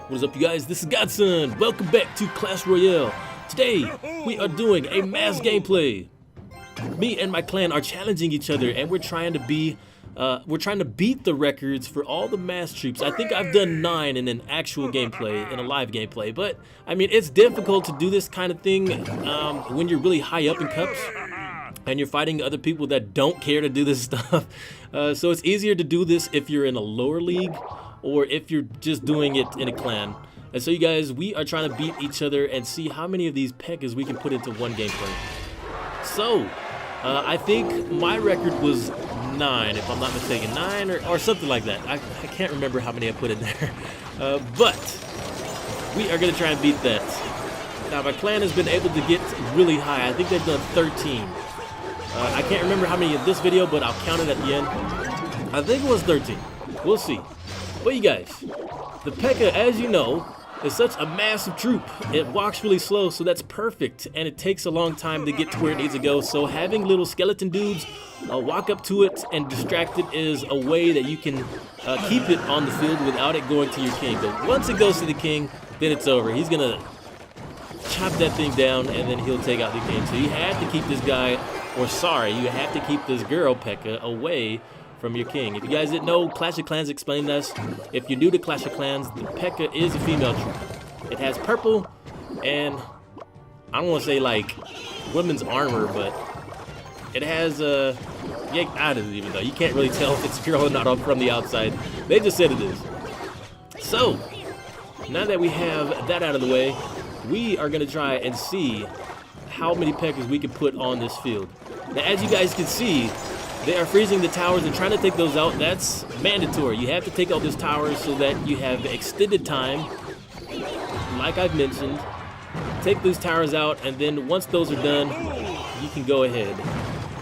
What is up, you guys? This is Godson. Welcome back to Clash Royale. Today, we are doing a mass gameplay. Me and my clan are challenging each other, and we're trying to beat the records for all the mass troops. I think I've done 9 in an actual gameplay, in a live gameplay. But I mean, it's difficult to do this kind of thing when you're really high up in cups and you're fighting other people that don't care to do this stuff. So it's easier to do this if you're in a lower league, or if you're just doing it in a clan. And so you guys, we are trying to beat each other and see how many of these PEKKAs we can put into one gameplay. So, I think my record was 9, if I'm not mistaken. 9 or something like that. I can't remember how many I put in there. But, we are going to try and beat that. Now, my clan has been able to get really high. I think they've done 13. I can't remember how many in this video, but I'll count it at the end. I think it was 13. We'll see. But you guys, the PEKKA, as you know, is such a massive troop. It walks really slow, so that's perfect, and it takes a long time to get to where it needs to go. So having little skeleton dudes walk up to it and distract it is a way that you can keep it on the field without it going to your king. But once it goes to the king, then it's over. He's gonna chop that thing down, and then he'll take out the king. So you have to keep this guy, or sorry, you have to keep this girl PEKKA away from your king. If you guys didn't know, Clash of Clans explained this. If you're new to Clash of Clans, the PEKKA is a female troop. It has purple, and I don't want to say like women's armor, but it has yeah, I don't even know. You can't really tell if it's a girl or not from the outside. They just said it is. So, now that we have that out of the way, we are going to try and see how many PEKKAs we can put on this field. Now, as you guys can see, they are freezing the towers and trying to take those out. That's mandatory. You have to take out these towers so that you have extended time. Like I've mentioned, take these towers out, and then once those are done, you can go ahead.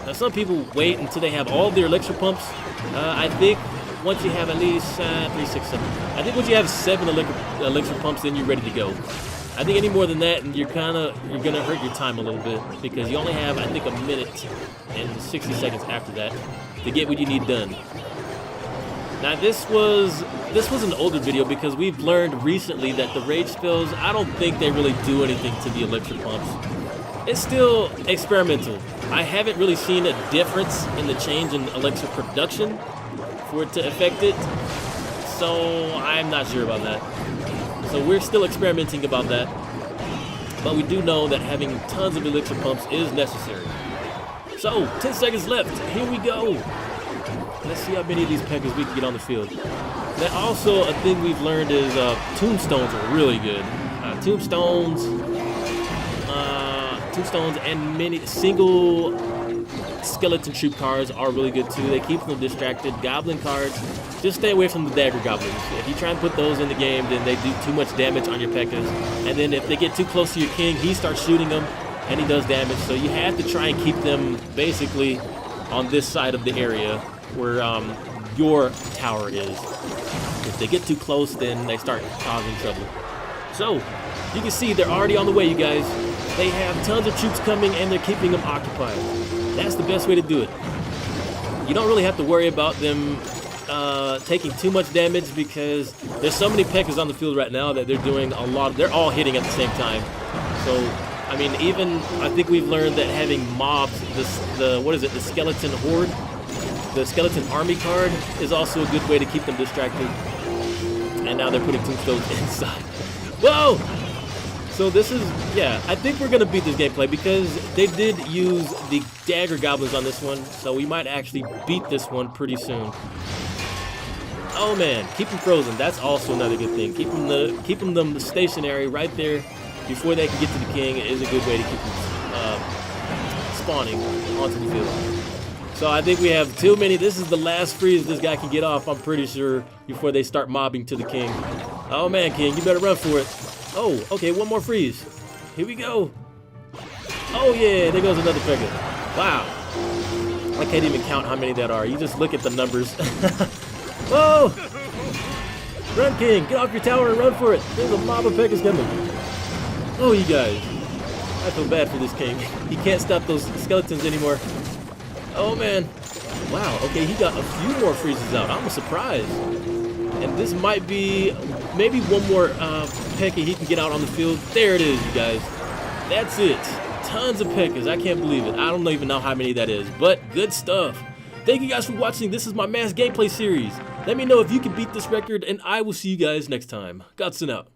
Now, some people wait until they have all their elixir pumps. I think once you have at least 3, 6, 7. I think once you have 7 elixir pumps, then you're ready to go. I think any more than that, and you're gonna hurt your time a little bit, because you only have, I think, a minute and 60 seconds after that to get what you need done. Now this was an older video, because we've learned recently that the rage spells, I don't think they really do anything to the elixir pumps. It's still experimental. I haven't really seen a difference in the change in elixir production for it to affect it, so I'm not sure about that. So we're still experimenting about that, but we do know that having tons of elixir pumps is necessary. So, 10 seconds left. Here we go. Let's see how many of these PEKKAs we can get on the field. Now, also, a thing we've learned is tombstones are really good. Tombstones and many single skeleton troop cards are really good too. They keep them distracted. Goblin cards, just stay away from the dagger goblins. If you try and put those in the game, then they do too much damage on your PEKKAs. And then if they get too close to your king, he starts shooting them, and he does damage. So you have to try and keep them basically on this side of the area where your tower is. If they get too close, then they start causing trouble. So you can see they're already on the way, you guys. They have tons of troops coming, and they're keeping them occupied. That's the best way to do it. You don't really have to worry about them taking too much damage, because there's so many PEKKAs on the field right now that they're doing a lot. They're all hitting at the same time. So, I mean, even I think we've learned that having mobs, the skeleton horde, the skeleton army card is also a good way to keep them distracted. And now they're putting tombstones inside. Whoa! So this is, yeah, I think we're going to beat this gameplay, because they did use the dagger goblins on this one, so we might actually beat this one pretty soon. Oh man, keep them frozen. That's also another good thing. Keeping them stationary right there before they can get to the king is a good way to keep them spawning onto the field. So I think we have too many. This is the last freeze this guy can get off, I'm pretty sure, before they start mobbing to the king. Oh man, king, you better run for it. Oh, okay, one more freeze. Here we go. Oh yeah, there goes another PEKKA. Wow. I can't even count how many that are. You just look at the numbers. Whoa! Run, king. Get off your tower and run for it. There's a mob of PEKKAs coming. Oh, you guys. I feel bad for this king. He can't stop those skeletons anymore. Oh, man. Wow, okay, he got a few more freezes out. I'm surprised. And this might be maybe one more Pekka he can get out on the field. There it is, you guys. That's it. Tons of Pekkas. I can't believe it. I don't even know how many that is, but good stuff. Thank you guys for watching. This is my mass gameplay series. Let me know if you can beat this record, and I will see you guys next time. Godson out.